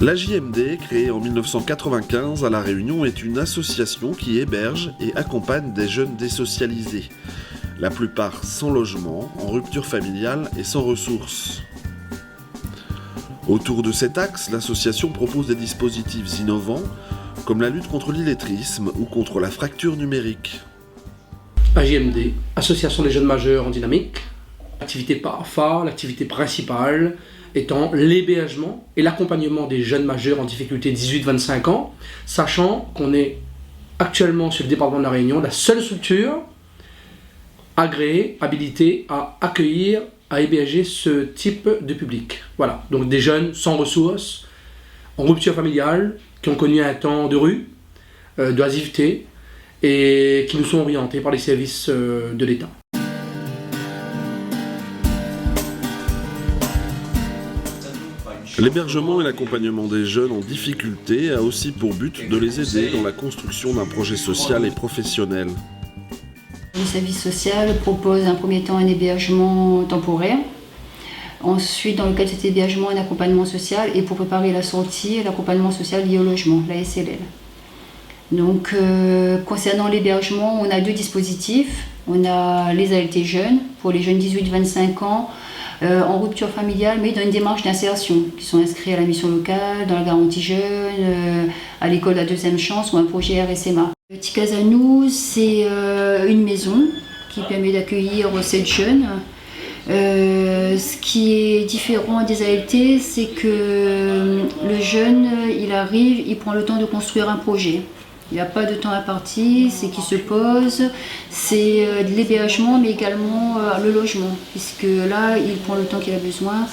La JMD, créée en 1995 à La Réunion, est une association qui héberge et accompagne des jeunes désocialisés, la plupart sans logement, en rupture familiale et sans ressources. Autour de cet axe, l'association propose des dispositifs innovants, comme la lutte contre l'illettrisme ou contre la fracture numérique. AJMD, Association des jeunes majeurs en dynamique. L'activité phare, l'activité principale étant l'hébergement et l'accompagnement des jeunes majeurs en difficulté 18-25 ans, sachant qu'on est actuellement sur le département de la Réunion la seule structure agréée, habilitée à accueillir, à héberger ce type de public. Voilà, donc des jeunes sans ressources, en rupture familiale, qui ont connu un temps de rue, d'oisiveté, et qui nous sont orientés par les services de l'État. L'hébergement et l'accompagnement des jeunes en difficulté a aussi pour but de les aider dans la construction d'un projet social et professionnel. Le service social propose en premier temps un hébergement temporaire. Ensuite, dans le cadre de cet hébergement, un accompagnement social et pour préparer la sortie, l'accompagnement social lié au logement, la SLL. Donc, concernant l'hébergement, on a deux dispositifs. On a les ALT jeunes, pour les jeunes 18-25 ans, en rupture familiale, mais dans une démarche d'insertion, qui sont inscrits à la mission locale, dans la garantie jeune, à l'école La Deuxième Chance ou un projet RSMA. Le Petit Casanou, c'est une maison qui permet d'accueillir 7 jeunes. Ce qui est différent des ALT, c'est que le jeune, il arrive, il prend le temps de construire un projet. Il n'y a pas de temps imparti, c'est qu'il se pose, c'est de l'hébergement mais également le logement, puisque là il prend le temps qu'il a besoin,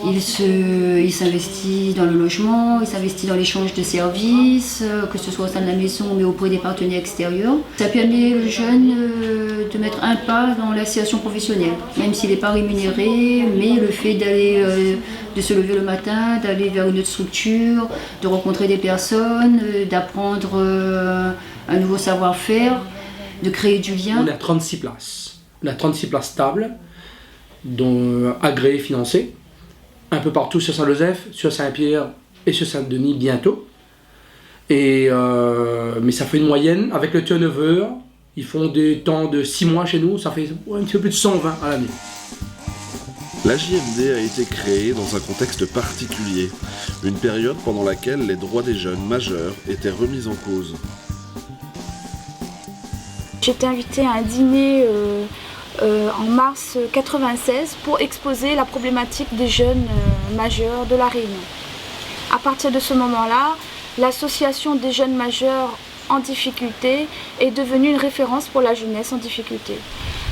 il s'investit dans le logement, il s'investit dans l'échange de services, que ce soit au sein de la maison mais auprès des partenaires extérieurs. Ça permet au jeune de mettre un pas dans l'insertion professionnelle, même s'il n'est pas rémunéré, mais le fait d'aller, de se lever le matin, d'aller vers une autre structure, de rencontrer des personnes, d'apprendre un nouveau savoir-faire, de créer du lien. On a 36 places. On a 36 places stables, dont agréées, financées, un peu partout sur Saint-Joseph, sur Saint-Pierre et sur Saint-Denis bientôt. Et, mais ça fait une moyenne, avec le turnover, ils font des temps de 6 mois chez nous, ça fait un petit peu plus de 120 à l'année. La JMD a été créée dans un contexte particulier, une période pendant laquelle les droits des jeunes majeurs étaient remis en cause. J'ai été invitée à un dîner en mars 1996 pour exposer la problématique des jeunes majeurs de La Réunion. À partir de ce moment-là, l'association des jeunes majeurs en difficulté est devenue une référence pour la jeunesse en difficulté.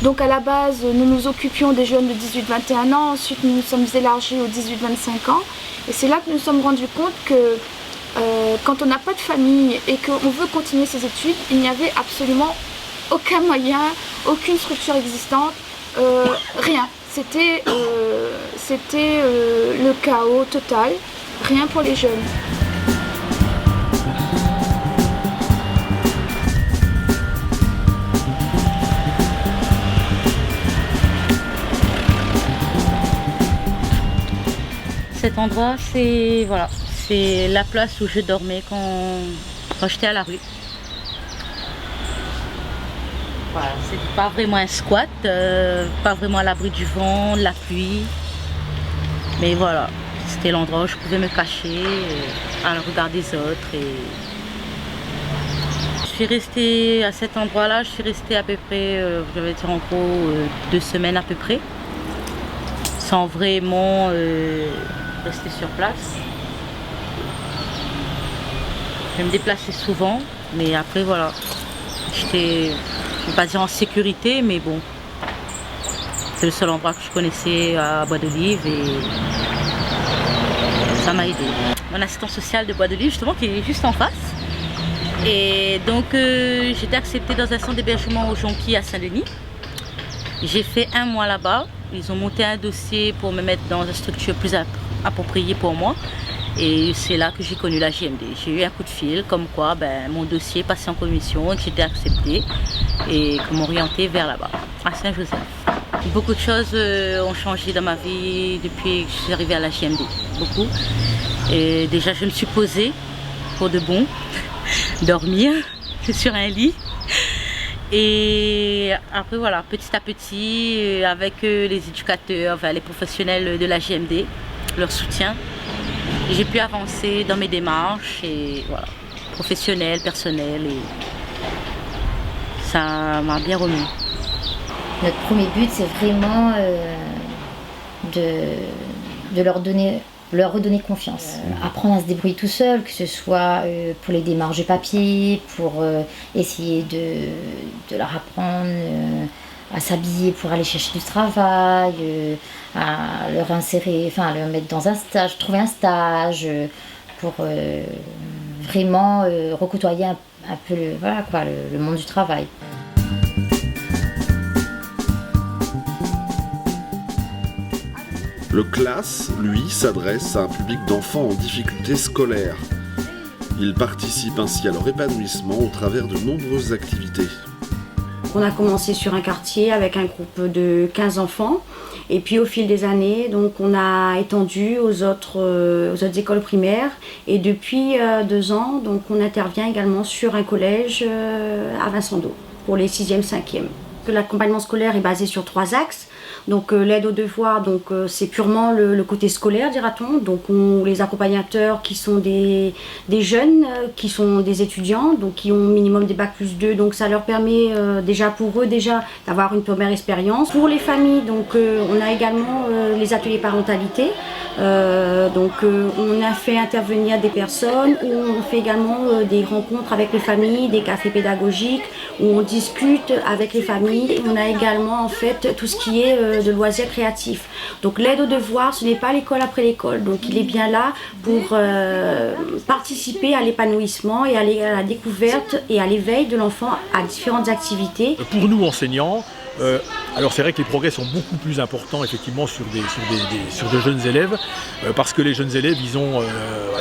Donc à la base, nous nous occupions des jeunes de 18-21 ans, ensuite nous nous sommes élargis aux 18-25 ans. Et c'est là que nous nous sommes rendus compte que quand on n'a pas de famille et qu'on veut continuer ses études, il n'y avait absolument aucun moyen, aucune structure existante, rien. C'était le chaos total, rien pour les jeunes. Cet endroit, c'est la place où je dormais quand j'étais à la rue. Voilà, c'était pas vraiment un squat, pas vraiment à l'abri du vent, de la pluie. Mais voilà, c'était l'endroit où je pouvais me cacher à le regard des autres. Je suis restée à cet endroit-là, je suis restée à peu près, je vais dire en gros 2 semaines à peu près, sans vraiment rester sur place. Je me déplaçais souvent, mais après voilà, j'étais, je ne vais pas dire en sécurité, mais bon, c'est le seul endroit que je connaissais à Bois d'Olive et ça m'a aidé. Mon assistant social de Bois d'Olive justement qui est juste en face. Et donc j'étais acceptée dans un centre d'hébergement au Jonquille à Saint-Denis. J'ai fait 1 mois là-bas. Ils ont monté un dossier pour me mettre dans une structure plus appropriée pour moi. Et c'est là que j'ai connu la JMD. J'ai eu un coup de fil comme quoi mon dossier passait en commission, que j'étais acceptée et qu'on m'orientait vers là-bas, à Saint-Joseph. Beaucoup de choses ont changé dans ma vie depuis que je suis arrivée à la JMD. Beaucoup. Et déjà, je me suis posée pour de bon, dormir sur un lit. Et après, voilà, petit à petit, avec les éducateurs, enfin, les professionnels de la JMD, leur soutien, j'ai pu avancer dans mes démarches, et voilà, professionnelles, personnelles, et ça m'a bien remis. Notre premier but, c'est vraiment de leur redonner confiance. Apprendre à se débrouiller tout seul, que ce soit pour les démarches de papier, pour essayer de leur apprendre à s'habiller pour aller chercher du travail, à leur insérer, enfin leur mettre dans un stage, trouver un stage, pour vraiment recôtoyer un peu le monde du travail. Le CLAS, lui, s'adresse à un public d'enfants en difficulté scolaire. Il participe ainsi à leur épanouissement au travers de nombreuses activités. On a commencé sur un quartier avec un groupe de 15 enfants et puis au fil des années, donc on a étendu aux autres écoles primaires et depuis 2 ans, donc on intervient également sur un collège à Vincent-d'Eau pour les 6e, 5e. L'accompagnement scolaire est basé sur 3 axes. Donc l'aide aux devoirs, donc c'est purement le côté scolaire, dira-t-on. Donc les accompagnateurs qui sont des jeunes, qui sont des étudiants, donc qui ont minimum des bac+2, donc ça leur permet déjà pour eux d'avoir une première expérience. Pour les familles, donc on a également les ateliers parentalité. On a fait intervenir des personnes, où on fait également des rencontres avec les familles, des cafés pédagogiques, où on discute avec les familles. On a également en fait tout ce qui est de loisirs créatifs. Donc l'aide aux devoirs, ce n'est pas l'école après l'école, donc il est bien là pour participer à l'épanouissement et à la découverte et à l'éveil de l'enfant à différentes activités. Pour nous enseignants, alors c'est vrai que les progrès sont beaucoup plus importants effectivement sur de jeunes élèves, parce que les jeunes élèves, ils ont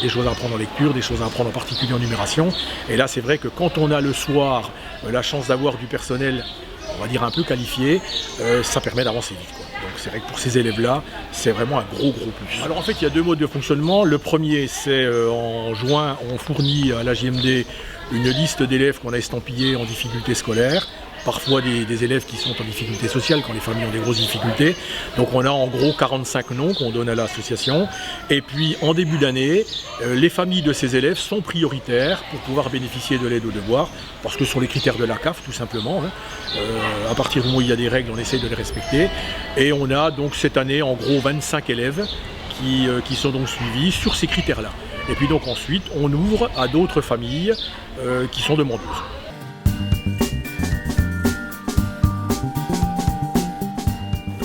des choses à apprendre en lecture, des choses à apprendre en particulier en numération. Et là c'est vrai que quand on a le soir la chance d'avoir du personnel, on va dire un peu qualifié, ça permet d'avancer vite, quoi. Donc c'est vrai que pour ces élèves-là, c'est vraiment un gros plus. Alors en fait il y a 2 modes de fonctionnement. Le premier, c'est en juin, on fournit à la JMD une liste d'élèves qu'on a estampillés en difficulté scolaire. Parfois des élèves qui sont en difficulté sociale quand les familles ont des grosses difficultés. Donc on a en gros 45 noms qu'on donne à l'association. Et puis en début d'année, les familles de ces élèves sont prioritaires pour pouvoir bénéficier de l'aide aux devoirs, parce que ce sont les critères de la CAF tout simplement. À partir du moment où il y a des règles, on essaye de les respecter. Et on a donc cette année en gros 25 élèves qui sont donc suivis sur ces critères-là. Et puis donc ensuite on ouvre à d'autres familles qui sont demandeuses.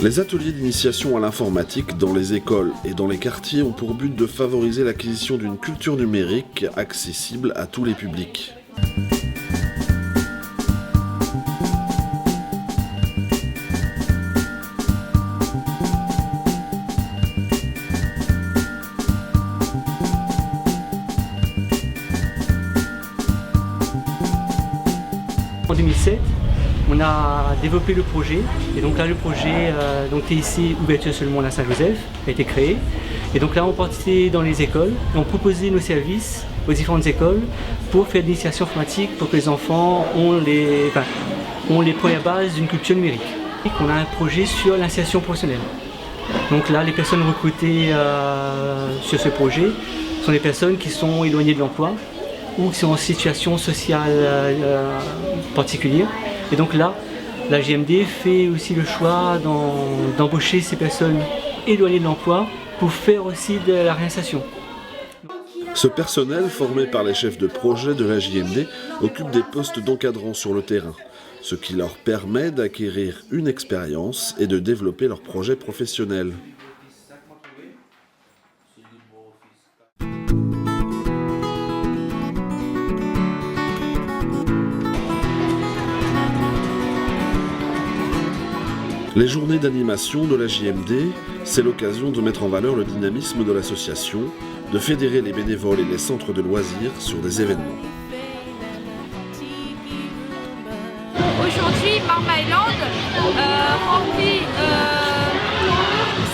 Les ateliers d'initiation à l'informatique dans les écoles et dans les quartiers ont pour but de favoriser l'acquisition d'une culture numérique accessible à tous les publics. En 2007, on a développé le projet, et donc là le projet TIC Ouverture sur le monde à Saint-Joseph a été créé. Et donc là on partait dans les écoles, et on proposait nos services aux différentes écoles pour faire de l'initiation informatique, pour que les enfants ont les premières bases d'une culture numérique. Et on a un projet sur l'insertion professionnelle. Donc là les personnes recrutées sur ce projet sont des personnes qui sont éloignées de l'emploi ou qui sont en situation sociale particulière. Et donc là, la JMD fait aussi le choix d'embaucher ces personnes éloignées de l'emploi pour faire aussi de la réinsertion. Ce personnel, formé par les chefs de projet de la JMD, occupe des postes d'encadrant sur le terrain, ce qui leur permet d'acquérir une expérience et de développer leur projet professionnel. Les journées d'animation de la JMD, c'est l'occasion de mettre en valeur le dynamisme de l'association, de fédérer les bénévoles et les centres de loisirs sur des événements. Aujourd'hui Myland remplit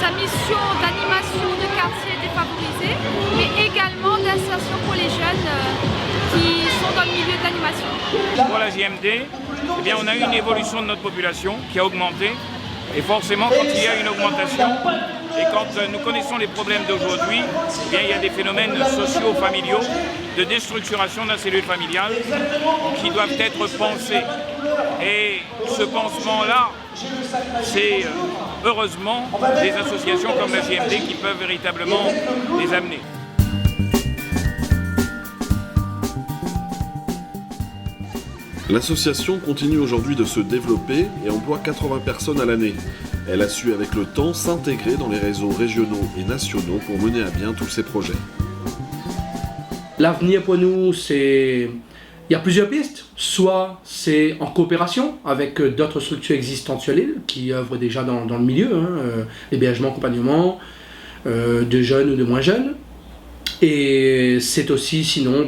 sa mission d'animation de quartiers défavorisés, mais également d'insertion pour les jeunes qui sont dans le milieu de l'animation. Pour la JMD, eh bien, on a eu une évolution de notre population qui a augmenté. Et forcément, quand il y a une augmentation et quand nous connaissons les problèmes d'aujourd'hui, eh bien, il y a des phénomènes sociaux, familiaux, de déstructuration de la cellule familiale qui doivent être pensés. Et ce pansement-là, c'est heureusement des associations comme la JMD qui peuvent véritablement les amener. L'association continue aujourd'hui de se développer et emploie 80 personnes à l'année. Elle a su avec le temps s'intégrer dans les réseaux régionaux et nationaux pour mener à bien tous ses projets. L'avenir pour nous, c'est... Il y a plusieurs pistes. Soit c'est en coopération avec d'autres structures existantes sur l'île qui œuvrent déjà dans le milieu, hébergement, accompagnement, de jeunes ou de moins jeunes. Et c'est aussi sinon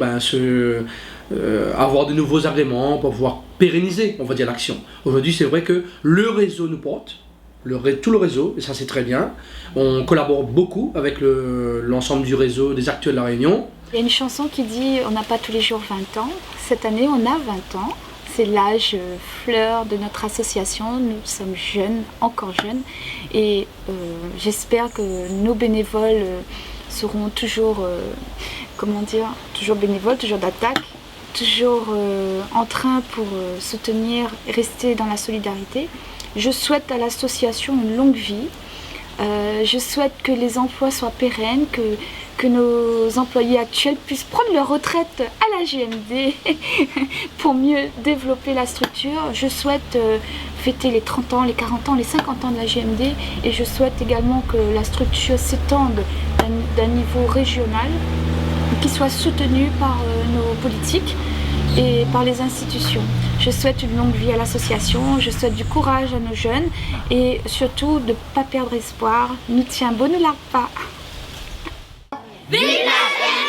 avoir de nouveaux agréments pour pouvoir pérenniser, on va dire, l'action. Aujourd'hui, c'est vrai que le réseau nous porte, tout le réseau, et ça c'est très bien. On collabore beaucoup avec l'ensemble du réseau des acteurs de la Réunion. Il y a une chanson qui dit « On n'a pas tous les jours 20 ans ». Cette année, on a 20 ans. C'est l'âge fleur de notre association. Nous sommes jeunes, encore jeunes. Et j'espère que nos bénévoles seront toujours, toujours bénévoles, toujours d'attaque, toujours en train pour soutenir et rester dans la solidarité. Je souhaite à l'association une longue vie. Je souhaite que les emplois soient pérennes, que nos employés actuels puissent prendre leur retraite à la JMD pour mieux développer la structure. Je souhaite fêter les 30 ans, les 40 ans, les 50 ans de la JMD et je souhaite également que la structure s'étende d'un niveau régional, qui soit soutenue par nos politiques et par les institutions. Je souhaite une longue vie à l'association, je souhaite du courage à nos jeunes et surtout de ne pas perdre espoir. Nous tient bon, ne largue pas. Vive la